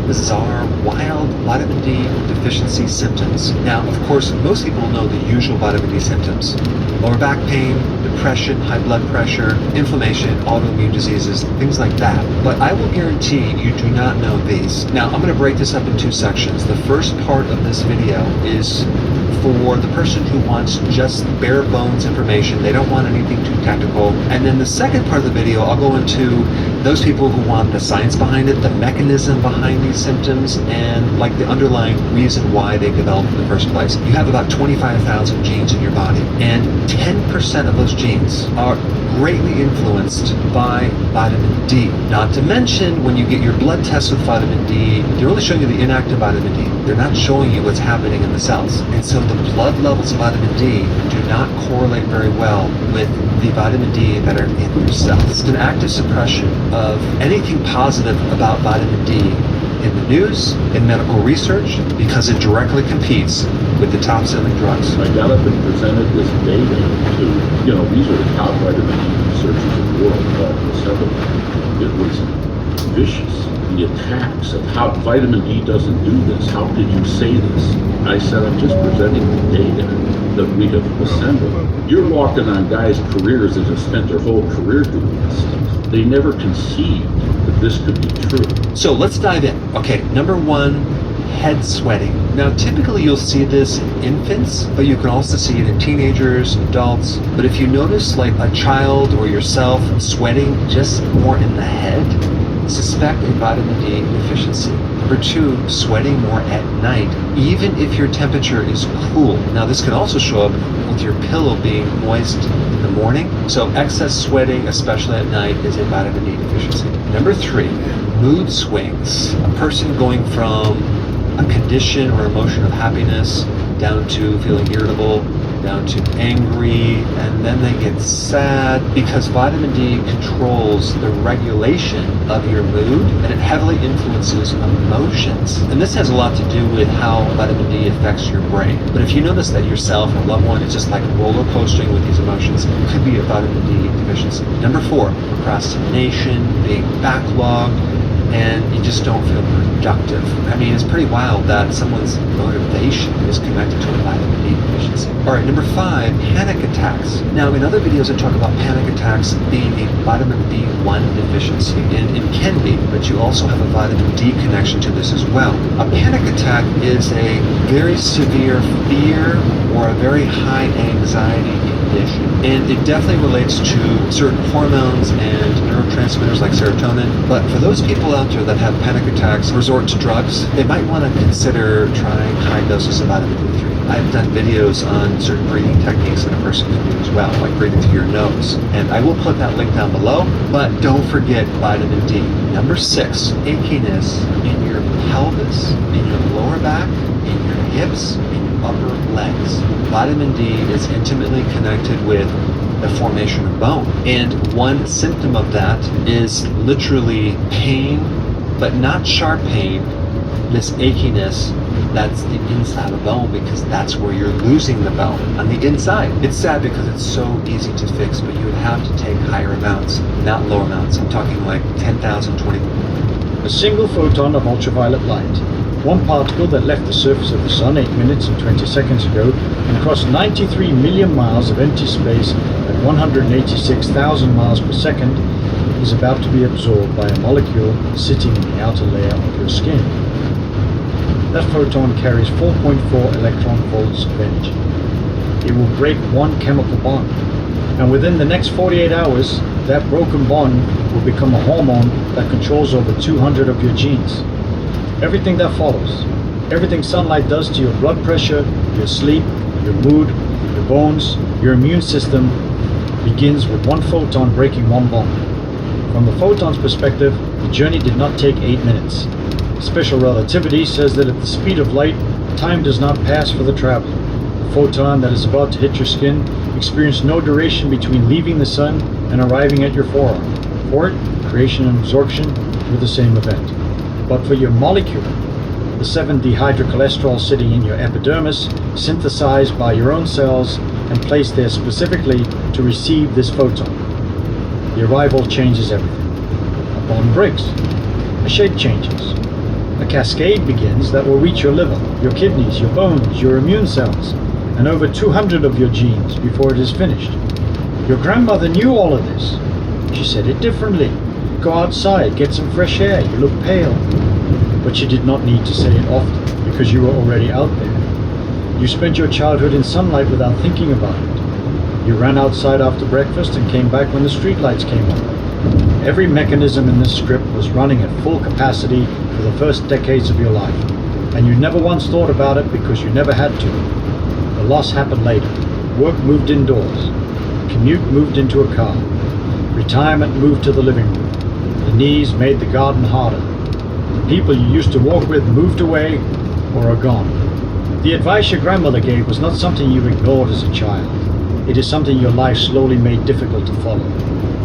bizarre, wild vitamin D deficiency symptoms. Now, of course, most people know the usual vitamin D symptoms: lower back pain, depression, high blood pressure, inflammation, autoimmune diseases, things like that. But I will guarantee you do not know these. Now, I'm going to break this up in two sections. The first part of this video is for the person who wants just bare bones information. They don't want anything too technical. And then the second part of the video, I'll go into those people who want the science behind it, the mechanism behind these symptoms, and like the underlying reason why they developed in the first place. You have about 25,000 genes in your body, and 10% of those genes are greatly influenced by vitamin D. Not to mention, when you get your blood tests with vitamin D, they're only showing you the inactive vitamin D. They're not showing you what's happening in the cells. And so the blood levels of vitamin D do not correlate very well with the vitamin D that are in your cells. It's an active suppression of anything positive about vitamin D in the news, in medical research, because it directly competes with the top-selling drugs. I got up and presented this data to, these are the top vitamin D researchers in the world, several. It was vicious. The attacks of how vitamin D doesn't do this. How could you say this? I said, I'm just presenting the data that we have assembled. You're walking on guys' careers that have spent their whole career doing this stuff. They never conceived that this could be true. So let's dive in. Okay, number one, head sweating. Now, typically you'll see this in infants, but you can also see it in teenagers, adults. But if you notice like a child or yourself sweating just more in the head, suspect a vitamin D deficiency. Number two, sweating more at night, even if your temperature is cool. Now, this can also show up with your pillow being moist in the morning. So excess sweating, especially at night, is a vitamin D deficiency. Number three, mood swings. A person going from a condition or emotion of happiness down to feeling irritable, down to angry, and then they get sad, because vitamin D controls the regulation of your mood, and it heavily influences emotions. And this has a lot to do with how vitamin D affects your brain. But if you notice that yourself or loved one is just like roller coastering with these emotions, it could be a vitamin D deficiency. Number four, procrastination, being backlogged, and you just don't feel productive. I mean, it's pretty wild that someone's motivation is connected to a vitamin D deficiency. All right, number five, panic attacks. Now, in other videos, I talk about panic attacks being a vitamin B1 deficiency, and it can be, but you also have a vitamin D connection to this as well. A panic attack is a very severe fear or a very high anxiety condition, and it definitely relates to certain hormones and neurotransmitters like serotonin. But for those people out there that have panic attacks, resort to drugs, they might want to consider trying high doses of vitamin D3. I've done videos on certain breathing techniques that a person can do as well, like breathing through your nose. And I will put that link down below, but don't forget vitamin D. Number six, achiness in your pelvis, in your lower back, in your hips, in your upper legs. Vitamin D is intimately connected with the formation of bone. And one symptom of that is literally pain, but not sharp pain, this achiness. That's the inside of bone, because that's where you're losing the bone, on the inside. It's sad because it's so easy to fix, but you would have to take higher amounts, not lower amounts. I'm talking like 10,000, 20. A single photon of ultraviolet light, one particle that left the surface of the sun 8 minutes and 20 seconds ago and crossed 93 million miles of empty space at 186,000 miles per second, is about to be absorbed by a molecule sitting in the outer layer of your skin. That photon carries 4.4 electron volts of energy. It will break one chemical bond, and within the next 48 hours, that broken bond will become a hormone that controls over 200 of your genes. Everything that follows, everything sunlight does to your blood pressure, your sleep, your mood, your bones, your immune system, begins with one photon breaking one bond. From the photon's perspective, the journey did not take 8 minutes. Special relativity says that at the speed of light, time does not pass for the traveler. The photon that is about to hit your skin experienced no duration between leaving the sun and arriving at your forearm. For it, creation and absorption were the same event. But for your molecule, the 7-dehydrocholesterol sitting in your epidermis, synthesized by your own cells and placed there specifically to receive this photon. The arrival changes everything. A bond breaks. A shape changes. A cascade begins that will reach your liver, your kidneys, your bones, your immune cells, and over 200 of your genes before it is finished. Your grandmother knew all of this. She said it differently. Go outside, get some fresh air, you look pale. But she did not need to say it often, because you were already out there. You spent your childhood in sunlight without thinking about it. You ran outside after breakfast and came back when the streetlights came on. Every mechanism in this script was running at full capacity for the first decades of your life, and you never once thought about it because you never had to. The loss happened later. Work moved indoors. Commute moved into a car. Retirement moved to the living room. The knees made the garden harder. The people you used to walk with moved away or are gone. The advice your grandmother gave was not something you ignored as a child. It is something your life slowly made difficult to follow.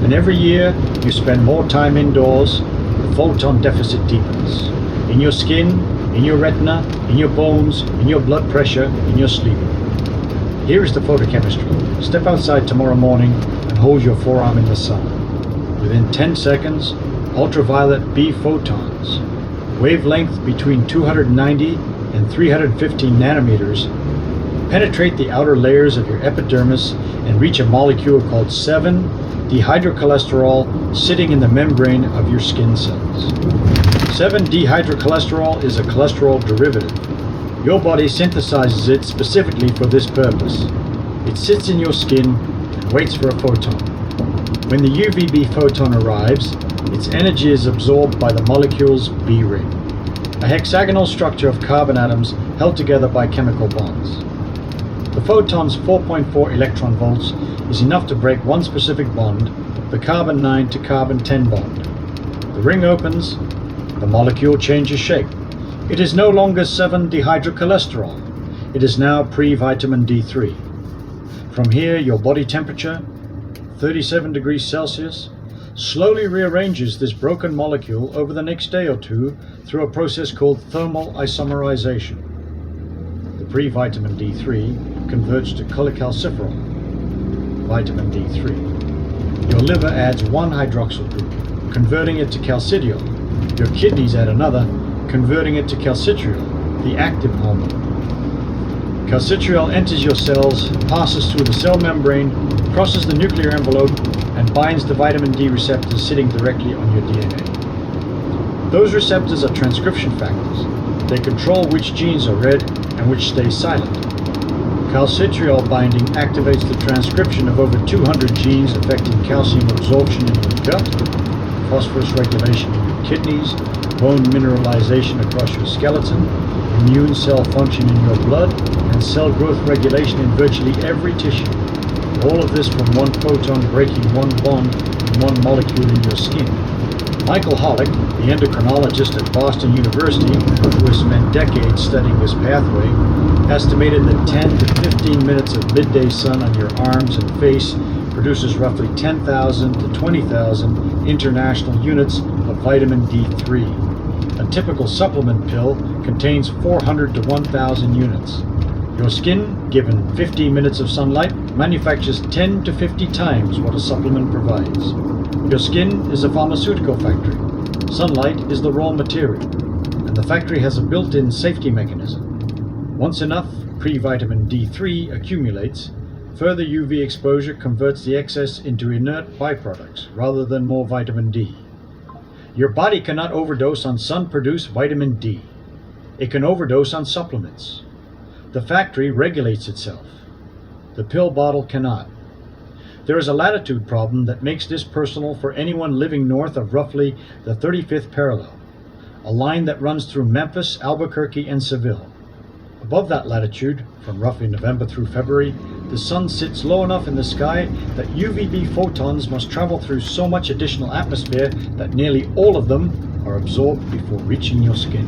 And every year you spend more time indoors, the photon deficit deepens. In your skin, in your retina, in your bones, in your blood pressure, in your sleep. Here is the photochemistry. Step outside tomorrow morning and hold your forearm in the sun. Within 10 seconds, ultraviolet B photons, wavelength between 290 and 315 nanometers, penetrate the outer layers of your epidermis and reach a molecule called 7-dehydrocholesterol sitting in the membrane of your skin cells. 7-dehydrocholesterol is a cholesterol derivative. Your body synthesizes it specifically for this purpose. It sits in your skin and waits for a photon. When the UVB photon arrives, its energy is absorbed by the molecule's B ring, a hexagonal structure of carbon atoms held together by chemical bonds. The photon's 4.4 electron volts is enough to break one specific bond, the carbon 9 to carbon 10 bond. The ring opens, the molecule changes shape. It is no longer 7-dehydrocholesterol. It is now pre-vitamin D3. From here, your body temperature, 37 degrees Celsius, slowly rearranges this broken molecule over the next day or two through a process called thermal isomerization. The pre-vitamin D3 converts to cholecalciferol, vitamin D3. Your liver adds one hydroxyl group, converting it to calcidiol. Your kidneys add another, converting it to calcitriol, the active hormone. Calcitriol enters your cells, passes through the cell membrane, crosses the nuclear envelope, and binds the vitamin D receptors sitting directly on your DNA. Those receptors are transcription factors. They control which genes are read and which stay silent. Calcitriol binding activates the transcription of over 200 genes affecting calcium absorption in your gut, phosphorus regulation in your kidneys, bone mineralization across your skeleton, immune cell function in your blood, and cell growth regulation in virtually every tissue. All of this from one photon breaking one bond in one molecule in your skin. Michael Hollick, the endocrinologist at Boston University, who has spent decades studying this pathway, estimated that 10 to 15 minutes of midday sun on your arms and face produces roughly 10,000 to 20,000 international units of vitamin D3. A typical supplement pill contains 400 to 1,000 units. Your skin, given 15 minutes of sunlight, manufactures 10 to 50 times what a supplement provides. Your skin is a pharmaceutical factory. Sunlight is the raw material, and the factory has a built-in safety mechanism. Once enough pre-vitamin D3 accumulates, further UV exposure converts the excess into inert byproducts rather than more vitamin D. Your body cannot overdose on sun-produced vitamin D. It can overdose on supplements. The factory regulates itself. The pill bottle cannot. There is a latitude problem that makes this personal for anyone living north of roughly the 35th parallel, a line that runs through Memphis, Albuquerque, and Seville. Above that latitude, from roughly November through February, the sun sits low enough in the sky that UVB photons must travel through so much additional atmosphere that nearly all of them are absorbed before reaching your skin.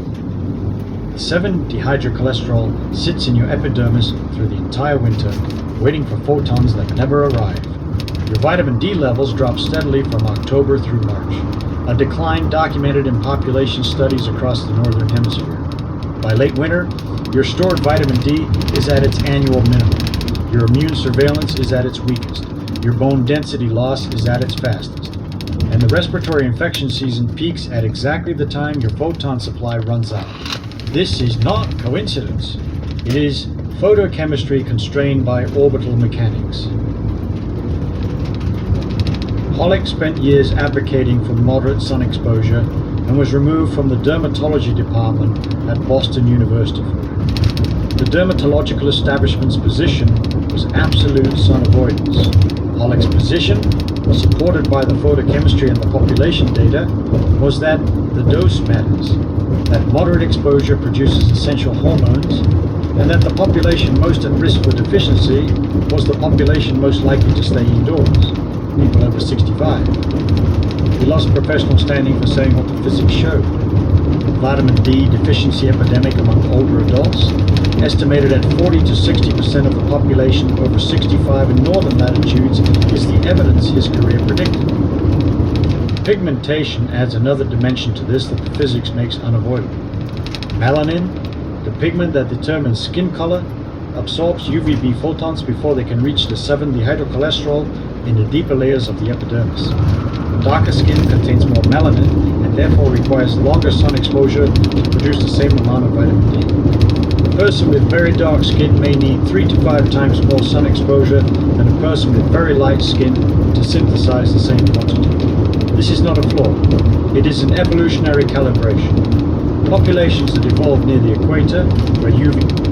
The 7-dehydrocholesterol sits in your epidermis through the entire winter, waiting for photons that never arrive. Your vitamin D levels drop steadily from October through March, a decline documented in population studies across the northern hemisphere. By late winter, your stored vitamin D is at its annual minimum. Your immune surveillance is at its weakest. Your bone density loss is at its fastest. and the respiratory infection season peaks at exactly the time your photon supply runs out. This is not coincidence. It is photochemistry constrained by orbital mechanics. Hollick spent years advocating for moderate sun exposure and was removed from the dermatology department at Boston University for it. The dermatological establishment's position was absolute sun avoidance. Hollick's position, supported by the photochemistry and the population data, was that the dose matters, that moderate exposure produces essential hormones, and that the population most at risk for deficiency was the population most likely to stay indoors, people over 65. He lost professional standing for saying what the physics showed. Vitamin D deficiency epidemic among older adults, estimated at 40 to 60% of the population over 65 in northern latitudes, is the evidence his career predicted. Pigmentation adds another dimension to this that the physics makes unavoidable. Melanin, the pigment that determines skin color, absorbs UVB photons before they can reach the 7-dehydrocholesterol in the deeper layers of the epidermis. Darker skin contains more melanin and therefore requires longer sun exposure to produce the same amount of vitamin D. A person with very dark skin may need 3 to 5 times more sun exposure than a person with very light skin to synthesize the same quantity. This is not a flaw. It is an evolutionary calibration. Populations that evolved near the equator, where UV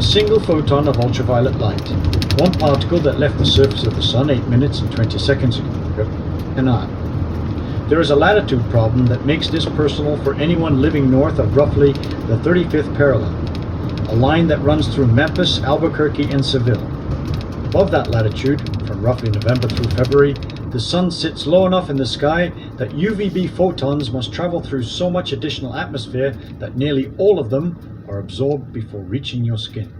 a single photon of ultraviolet light, one particle that left the surface of the Sun 8 minutes and 20 seconds ago, cannot. There is a latitude problem that makes this personal for anyone living north of roughly the 35th parallel, a line that runs through Memphis, Albuquerque, and Seville. Above that latitude, from roughly November through February, the Sun sits low enough in the sky that UVB photons must travel through so much additional atmosphere that nearly all of them are absorbed before reaching your skin.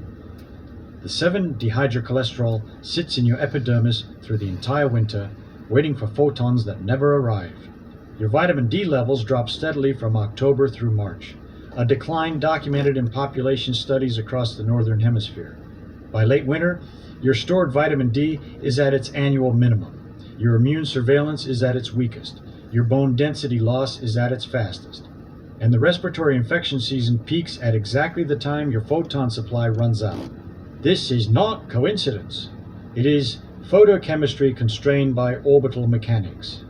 The 7-dehydrocholesterol sits in your epidermis through the entire winter, waiting for photons that never arrive. Your vitamin D levels drop steadily from October through March, a decline documented in population studies across the northern hemisphere. By late winter, your stored vitamin D is at its annual minimum. Your immune surveillance is at its weakest. Your bone density loss is at its fastest. And the respiratory infection season peaks at exactly the time your photon supply runs out. This is not coincidence. It is photochemistry constrained by orbital mechanics.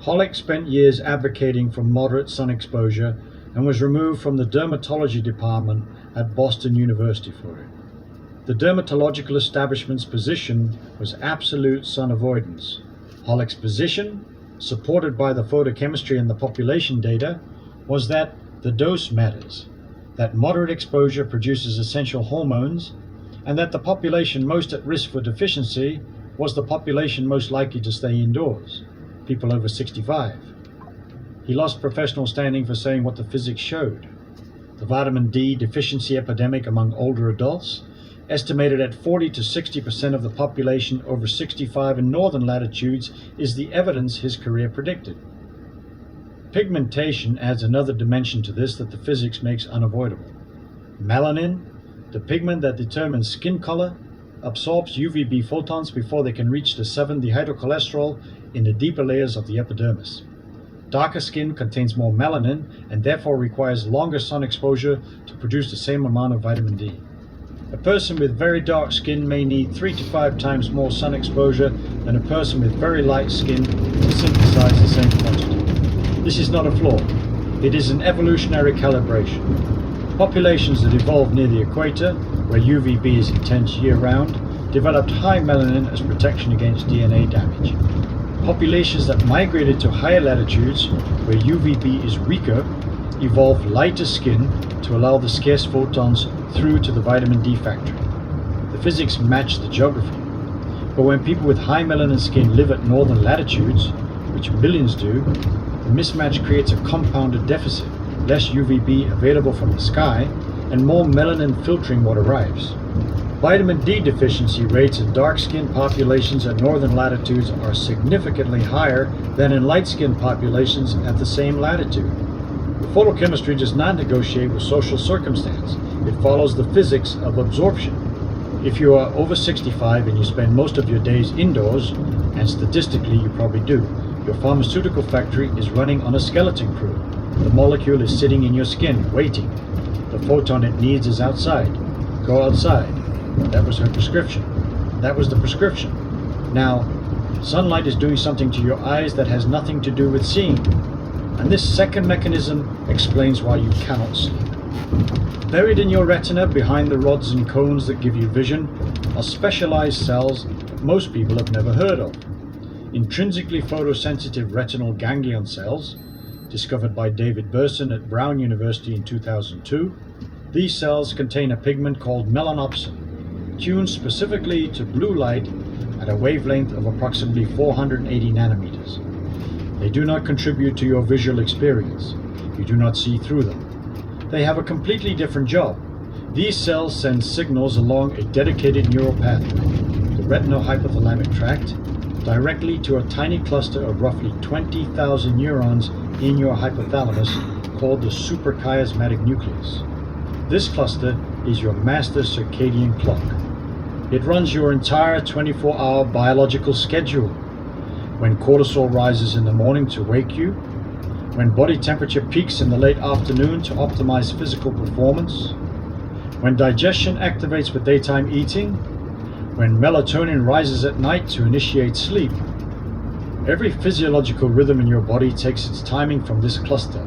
Hollick spent years advocating for moderate sun exposure and was removed from the dermatology department at Boston University for it. The dermatological establishment's position was absolute sun avoidance. Hollick's position, supported by the photochemistry and the population data, was that the dose matters, that moderate exposure produces essential hormones, and that the population most at risk for deficiency was the population most likely to stay indoors, people over 65. He lost professional standing for saying what the physics showed. The vitamin D deficiency epidemic among older adults, estimated at 40 to 60% of the population over 65 in northern latitudes, is the evidence his career predicted. Pigmentation adds another dimension to this that the physics makes unavoidable. Melanin, the pigment that determines skin color, absorbs UVB photons before they can reach the 7-dehydrocholesterol in the deeper layers of the epidermis. Darker skin contains more melanin and therefore requires longer sun exposure to produce the same amount of vitamin D. A person with very dark skin may need 3 to 5 times more sun exposure than a person with very light skin to synthesize the same quantity. This is not a flaw. It is an evolutionary calibration. Populations that evolved near the equator, where UVB is intense year-round, developed high melanin as protection against DNA damage. Populations that migrated to higher latitudes, where UVB is weaker, evolved lighter skin to allow the scarce photons through to the vitamin D factory. The physics match the geography. But when people with high melanin skin live at northern latitudes, which millions do, the mismatch creates a compounded deficit, less UVB available from the sky, and more melanin filtering what arrives. Vitamin D deficiency rates in dark-skinned populations at northern latitudes are significantly higher than in light-skinned populations at the same latitude. The photochemistry does not negotiate with social circumstance. It follows the physics of absorption. If you are over 65 and you spend most of your days indoors, and statistically you probably do, your pharmaceutical factory is running on a skeleton crew. The molecule is sitting in your skin, waiting. The photon it needs is outside. Go outside. That was her prescription. That was the prescription. Now, sunlight is doing something to your eyes that has nothing to do with seeing. And this second mechanism explains why you cannot sleep. Buried in your retina, behind the rods and cones that give you vision, are specialized cells most people have never heard of. Intrinsically photosensitive retinal ganglion cells, discovered by David Burson at Brown University in 2002, these cells contain a pigment called melanopsin, tuned specifically to blue light at a wavelength of approximately 480 nanometers. They do not contribute to your visual experience. You do not see through them. They have a completely different job. These cells send signals along a dedicated neural pathway, the retinohypothalamic tract, directly to a tiny cluster of roughly 20,000 neurons in your hypothalamus called the suprachiasmatic nucleus. This cluster is your master circadian clock. It runs your entire 24-hour biological schedule. When cortisol rises in the morning to wake you, when body temperature peaks in the late afternoon to optimize physical performance, when digestion activates with daytime eating, when melatonin rises at night to initiate sleep. Every physiological rhythm in your body takes its timing from this cluster,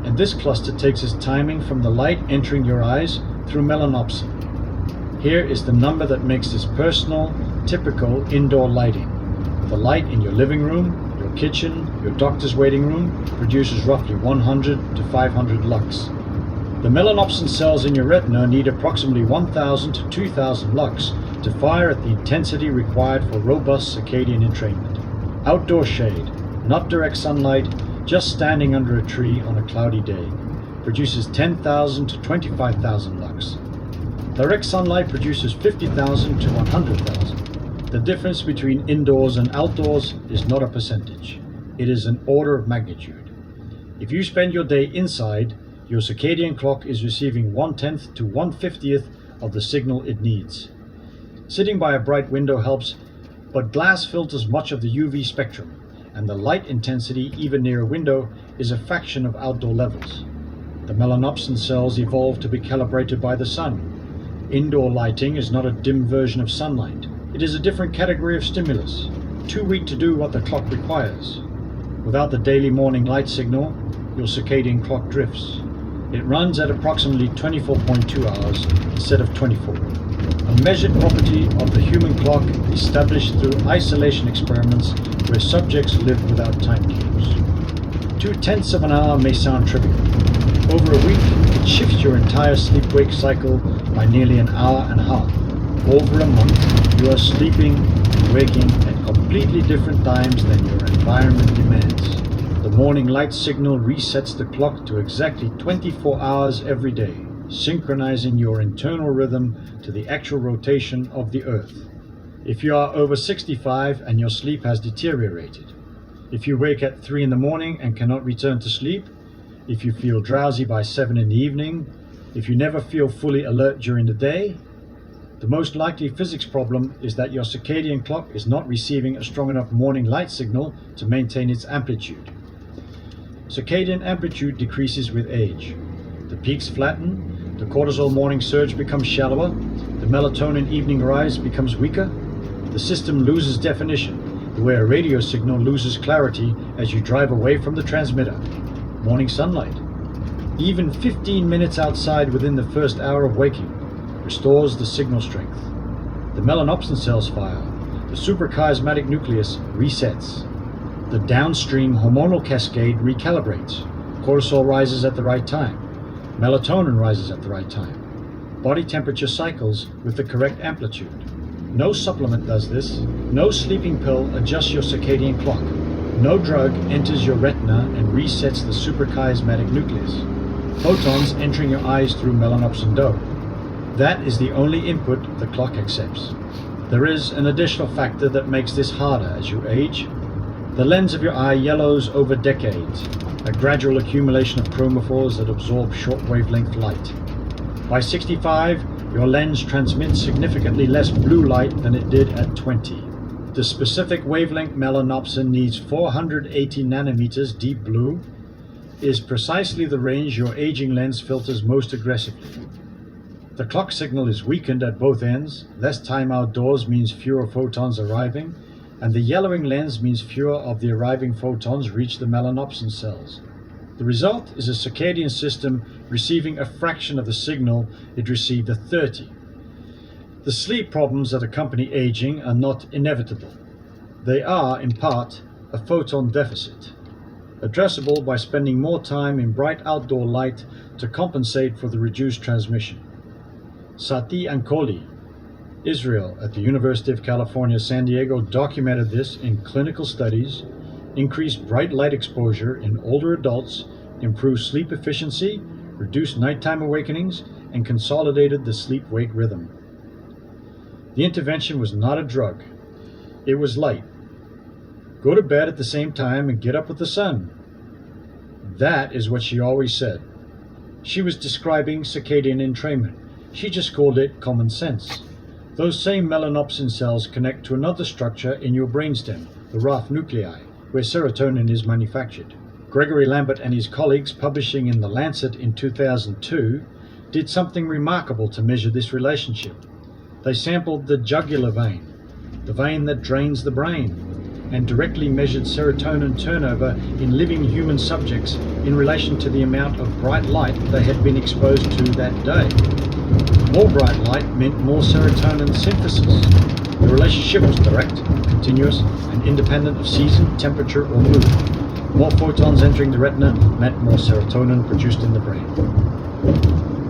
and this cluster takes its timing from the light entering your eyes through melanopsin. Here is the number that makes this personal, typical indoor lighting. The light in your living room, your kitchen, your doctor's waiting room produces roughly 100 to 500 lux. The melanopsin cells in your retina need approximately 1,000 to 2,000 lux to fire at the intensity required for robust circadian entrainment. Outdoor shade, not direct sunlight, just standing under a tree on a cloudy day, produces 10,000 to 25,000 lux. Direct sunlight produces 50,000 to 100,000. The difference between indoors and outdoors is not a percentage. It is an order of magnitude. If you spend your day inside, your circadian clock is receiving 1/10 to 1/50th of the signal it needs. Sitting by a bright window helps, but glass filters much of the UV spectrum, and the light intensity even near a window is a fraction of outdoor levels. The melanopsin cells evolved to be calibrated by the sun. Indoor lighting is not a dim version of sunlight. It is a different category of stimulus, too weak to do what the clock requires. Without the daily morning light signal, your circadian clock drifts. It runs at approximately 24.2 hours instead of 24. A measured property of the human clock established through isolation experiments where subjects lived without time cues. 2/10 of an hour may sound trivial. Over a week, it shifts your entire sleep-wake cycle by nearly an hour and a half. Over a month, you are sleeping and waking at completely different times than your environment demands. The morning light signal resets the clock to exactly 24 hours every day, synchronizing your internal rhythm to the actual rotation of the Earth. If you are over 65 and your sleep has deteriorated, if you wake at 3 in the morning and cannot return to sleep, if you feel drowsy by 7 in the evening, if you never feel fully alert during the day, the most likely physics problem is that your circadian clock is not receiving a strong enough morning light signal to maintain its amplitude. Circadian amplitude decreases with age. The peaks flatten, the cortisol morning surge becomes shallower, the melatonin evening rise becomes weaker, the system loses definition, the way a radio signal loses clarity as you drive away from the transmitter. Morning sunlight. Even 15 minutes outside within the first hour of waking restores the signal strength. The melanopsin cells fire. The suprachiasmatic nucleus resets. The downstream hormonal cascade recalibrates. Cortisol rises at the right time. Melatonin rises at the right time. Body temperature cycles with the correct amplitude. No supplement does this. No sleeping pill adjusts your circadian clock. No drug enters your retina and resets the suprachiasmatic nucleus. Photons entering your eyes through melanopsin dough. That is the only input the clock accepts. There is an additional factor that makes this harder as you age. The lens of your eye yellows over decades, a gradual accumulation of chromophores that absorb short wavelength light. By 65, your lens transmits significantly less blue light than it did at 20. The specific wavelength melanopsin needs 480 nanometers deep blue, is precisely the range your aging lens filters most aggressively. The clock signal is weakened at both ends. Less time outdoors means fewer photons arriving, and the yellowing lens means fewer of the arriving photons reach the melanopsin cells. The result is a circadian system receiving a fraction of the signal it received at 30. The sleep problems that accompany aging are not inevitable. They are, in part, a photon deficit, addressable by spending more time in bright outdoor light to compensate for the reduced transmission. Sati Ankoli, Israel, at the University of California, San Diego, documented this in clinical studies, increased bright light exposure in older adults, improved sleep efficiency, reduced nighttime awakenings, and consolidated the sleep-wake rhythm. The intervention was not a drug. It was light. Go to bed at the same time and get up with the sun. That is what she always said. She was describing circadian entrainment. She just called it common sense. Those same melanopsin cells connect to another structure in your brainstem, the Rh nuclei, where serotonin is manufactured. Gregory Lambert and his colleagues, publishing in The Lancet in 2002, did something remarkable to measure this relationship. They sampled the jugular vein, the vein that drains the brain, and directly measured serotonin turnover in living human subjects in relation to the amount of bright light they had been exposed to that day. More bright light meant more serotonin synthesis. The relationship was direct, continuous, and independent of season, temperature, or mood. More photons entering the retina meant more serotonin produced in the brain.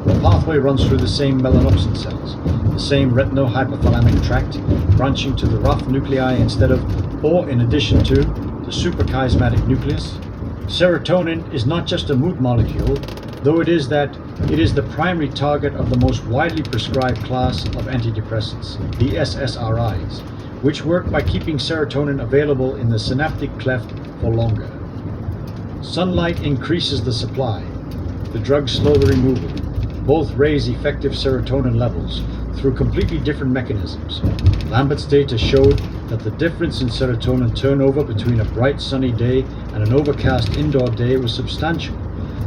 The pathway runs through the same melanopsin cells, the same retinohypothalamic tract, branching to the Rh nuclei instead of, or in addition to, the suprachiasmatic nucleus. Serotonin is not just a mood molecule, though it is the primary target of the most widely prescribed class of antidepressants, the SSRIs, which work by keeping serotonin available in the synaptic cleft for longer. Sunlight increases the supply. The drugs slow the removal. Both raise effective serotonin levels through completely different mechanisms. Lambert's data showed that the difference in serotonin turnover between a bright sunny day and an overcast indoor day was substantial.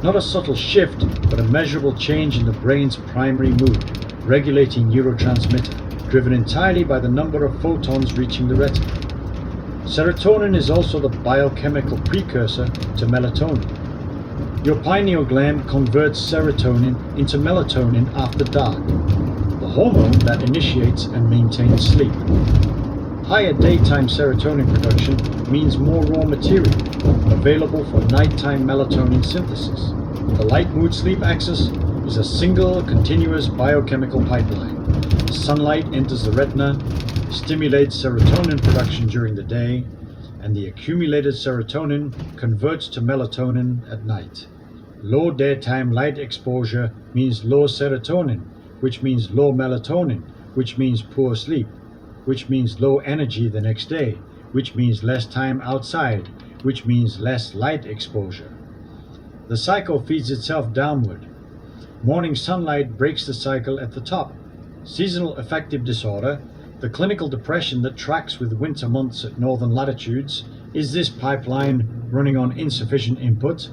Not a subtle shift, but a measurable change in the brain's primary mood, regulating neurotransmitter, driven entirely by the number of photons reaching the retina. Serotonin is also the biochemical precursor to melatonin. Your pineal gland converts serotonin into melatonin after dark, the hormone that initiates and maintains sleep. Higher daytime serotonin production means more raw material available for nighttime melatonin synthesis. The light mood sleep axis is a single continuous biochemical pipeline. Sunlight enters the retina, stimulates serotonin production during the day, and the accumulated serotonin converts to melatonin at night. Low daytime light exposure means low serotonin, which means low melatonin, which means poor sleep, which means low energy the next day, which means less time outside, which means less light exposure. The cycle feeds itself downward. Morning sunlight breaks the cycle at the top. Seasonal affective disorder, the clinical depression that tracks with winter months at northern latitudes, is this pipeline running on insufficient input?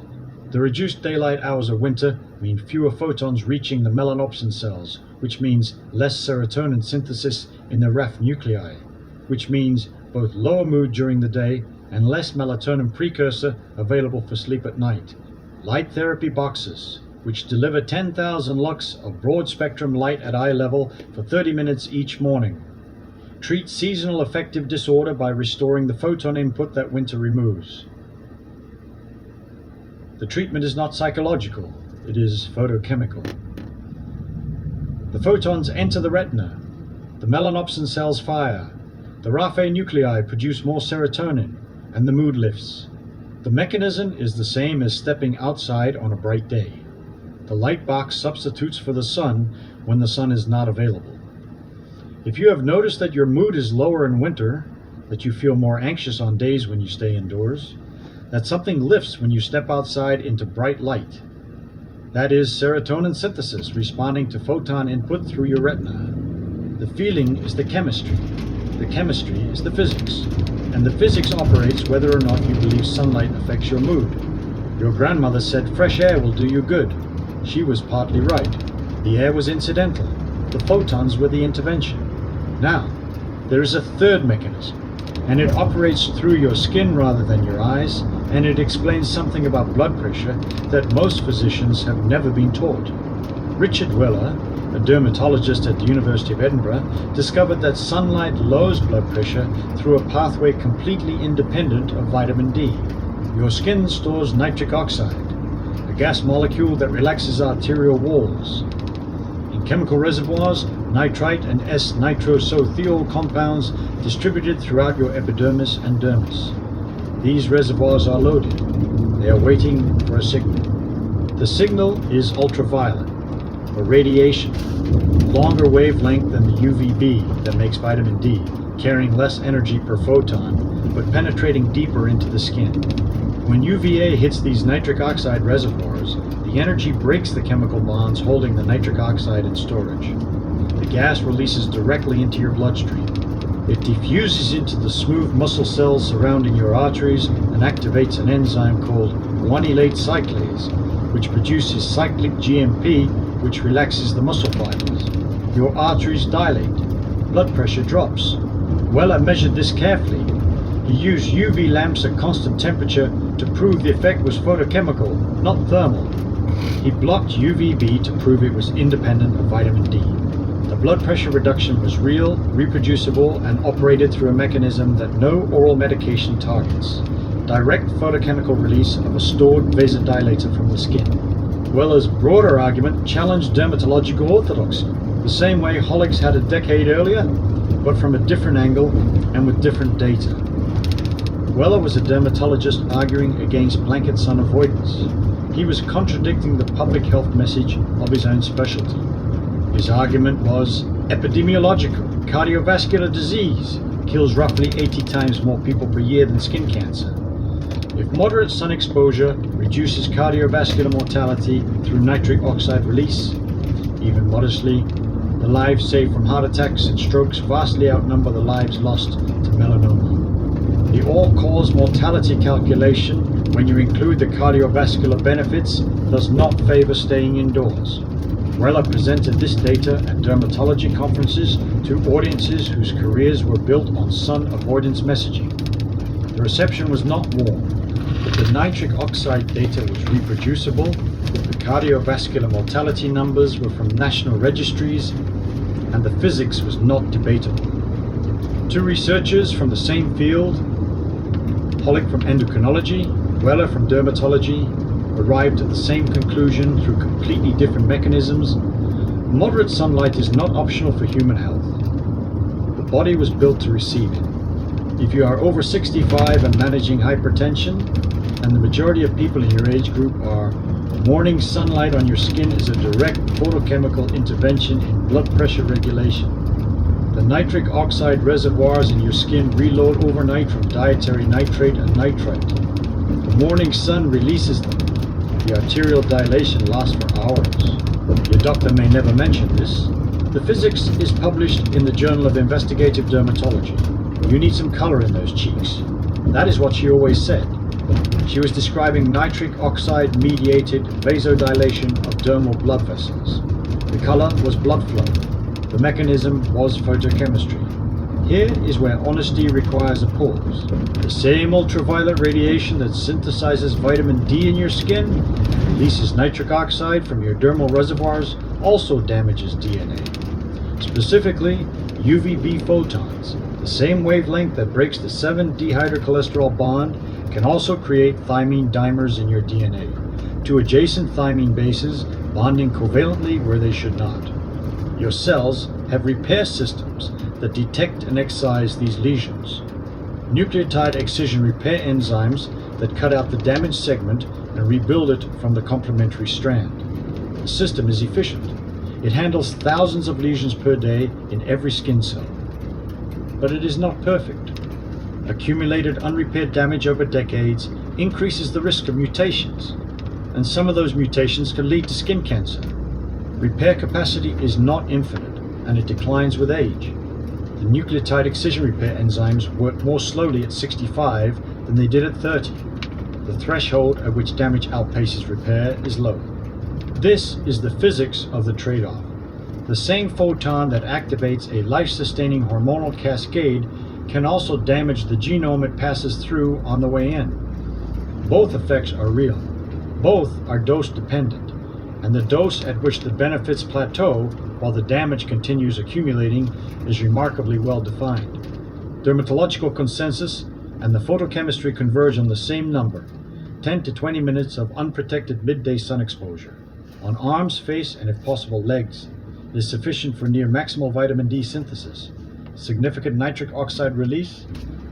The reduced daylight hours of winter mean fewer photons reaching the melanopsin cells, which means less serotonin synthesis in the Rh nuclei, which means both lower mood during the day and less melatonin precursor available for sleep at night. Light therapy boxes, which deliver 10,000 lux of broad-spectrum light at eye level for 30 minutes each morning. Treat seasonal affective disorder by restoring the photon input that winter removes. The treatment is not psychological, it is photochemical. The photons enter the retina. The melanopsin cells fire. The Raphe nuclei produce more serotonin, and the mood lifts. The mechanism is the same as stepping outside on a bright day. The light box substitutes for the sun when the sun is not available. If you have noticed that your mood is lower in winter, that you feel more anxious on days when you stay indoors, that something lifts when you step outside into bright light, that is serotonin synthesis responding to photon input through your retina. The feeling is the chemistry is the physics, and the physics operates whether or not you believe sunlight affects your mood. Your grandmother said fresh air will do you good. She was partly right. The air was incidental. The photons were the intervention. Now, there is a third mechanism, and it operates through your skin rather than your eyes, and it explains something about blood pressure that most physicians have never been taught. Richard Weller, a dermatologist at the University of Edinburgh, discovered that sunlight lowers blood pressure through a pathway completely independent of vitamin D. Your skin stores nitric oxide, a gas molecule that relaxes arterial walls. In chemical reservoirs, nitrite and S-nitrosothiol compounds distributed throughout your epidermis and dermis. These reservoirs are loaded. They are waiting for a signal. The signal is ultraviolet, or radiation, longer wavelength than the UVB that makes vitamin D, carrying less energy per photon, but penetrating deeper into the skin. When UVA hits these nitric oxide reservoirs, the energy breaks the chemical bonds holding the nitric oxide in storage. The gas releases directly into your bloodstream. It diffuses into the smooth muscle cells surrounding your arteries and activates an enzyme called guanylate cyclase, which produces cyclic GMP, which relaxes the muscle fibers. Your arteries dilate. Blood pressure drops. Weller measured this carefully. He used UV lamps at constant temperature to prove the effect was photochemical, not thermal. He blocked UVB to prove it was independent of vitamin D. The blood pressure reduction was real, reproducible, and operated through a mechanism that no oral medication targets: direct photochemical release of a stored vasodilator from the skin. Weller's broader argument challenged dermatological orthodoxy, the same way Holligs had a decade earlier, but from a different angle and with different data. Weller was a dermatologist arguing against blanket sun avoidance. He was contradicting the public health message of his own specialty. His argument was epidemiological. Cardiovascular disease kills roughly 80 times more people per year than skin cancer. If moderate sun exposure reduces cardiovascular mortality through nitric oxide release, even modestly, the lives saved from heart attacks and strokes vastly outnumber the lives lost to melanoma. The all-cause mortality calculation, when you include the cardiovascular benefits, does not favor staying indoors. Weller presented this data at dermatology conferences to audiences whose careers were built on sun avoidance messaging. The reception was not warm, but the nitric oxide data was reproducible, the cardiovascular mortality numbers were from national registries, and the physics was not debatable. Two researchers from the same field, Hollig from endocrinology, Weller from dermatology, arrived at the same conclusion through completely different mechanisms. Moderate sunlight is not optional for human health. The body was built to receive it. If you are over 65 and managing hypertension, and the majority of people in your age group are, morning sunlight on your skin is a direct photochemical intervention in blood pressure regulation. The nitric oxide reservoirs in your skin reload overnight from dietary nitrate and nitrite. The morning sun releases them. The arterial dilation lasts for hours. Your doctor may never mention this. The physics is published in the Journal of Investigative Dermatology. You need some color in those cheeks. That is what she always said. She was describing nitric oxide mediated vasodilation of dermal blood vessels. The color was blood flow. The mechanism was photochemistry. Here is where honesty requires a pause. The same ultraviolet radiation that synthesizes vitamin D in your skin and releases nitric oxide from your dermal reservoirs also damages DNA. Specifically, UVB photons, the same wavelength that breaks the 7-dehydrocholesterol bond, can also create thymine dimers in your DNA, two adjacent thymine bases bonding covalently where they should not. Your cells have repair systems that detect and excise these lesions. Nucleotide excision repair enzymes that cut out the damaged segment and rebuild it from the complementary strand. The system is efficient. It handles thousands of lesions per day in every skin cell. But it is not perfect. Accumulated unrepaired damage over decades increases the risk of mutations, and some of those mutations can lead to skin cancer. Repair capacity is not infinite, and it declines with age. The nucleotide excision repair enzymes work more slowly at 65 than they did at 30. The threshold at which damage outpaces repair is low. This is the physics of the trade-off. The same photon that activates a life-sustaining hormonal cascade can also damage the genome it passes through on the way in. Both effects are real. Both are dose-dependent, and the dose at which the benefits plateau while the damage continues accumulating is remarkably well defined. Dermatological consensus and the photochemistry converge on the same number: 10 to 20 minutes of unprotected midday sun exposure. On arms, face, and if possible legs, it is sufficient for near maximal vitamin D synthesis, significant nitric oxide release,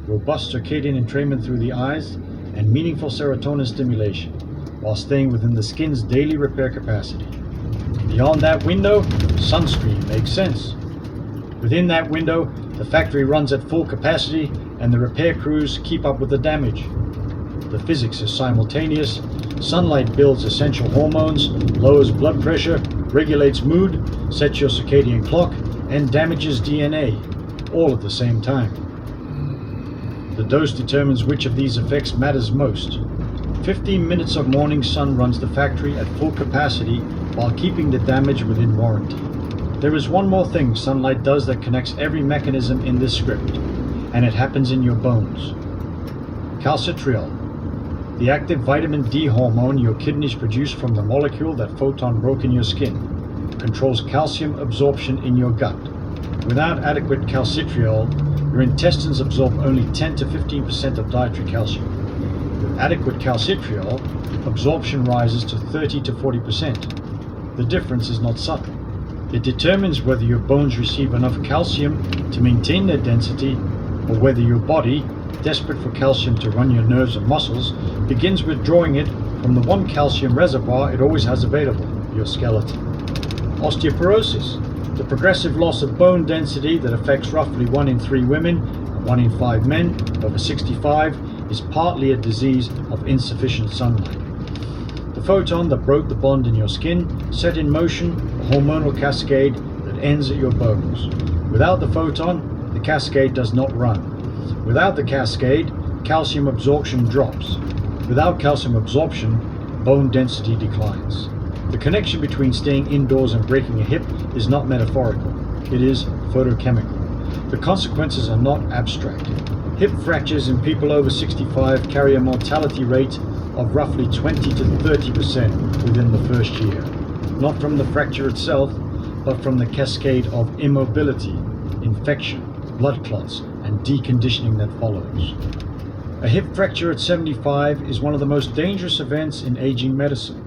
robust circadian entrainment through the eyes, and meaningful serotonin stimulation, while staying within the skin's daily repair capacity. Beyond that window, sunscreen makes sense. Within that window, the factory runs at full capacity and the repair crews keep up with the damage. The physics is simultaneous. Sunlight builds essential hormones, lowers blood pressure, regulates mood, sets your circadian clock, and damages DNA, all at the same time. The dose determines which of these effects matters most. 15 minutes of morning sun runs the factory at full capacity while keeping the damage within warranty. There is one more thing sunlight does that connects every mechanism in this script, and it happens in your bones. Calcitriol, the active vitamin D hormone your kidneys produce from the molecule that photon broke in your skin, controls calcium absorption in your gut. Without adequate calcitriol, your intestines absorb only 10 to 15% of dietary calcium. With adequate calcitriol, absorption rises to 30 to 40%. The difference is not subtle. It determines whether your bones receive enough calcium to maintain their density, or whether your body, desperate for calcium to run your nerves and muscles, begins withdrawing it from the one calcium reservoir it always has available, your skeleton. Osteoporosis, the progressive loss of bone density that affects roughly 1 in 3 women and 1 in 5 men over 65, is partly a disease of insufficient sunlight. The photon that broke the bond in your skin set in motion a hormonal cascade that ends at your bones. Without the photon, the cascade does not run. Without the cascade, calcium absorption drops. Without calcium absorption, bone density declines. The connection between staying indoors and breaking a hip is not metaphorical. It is photochemical. The consequences are not abstract. Hip fractures in people over 65 carry a mortality rate of roughly 20 to 30% within the first year, not from the fracture itself, but from the cascade of immobility, infection, blood clots, and deconditioning that follows. A hip fracture at 75 is one of the most dangerous events in aging medicine.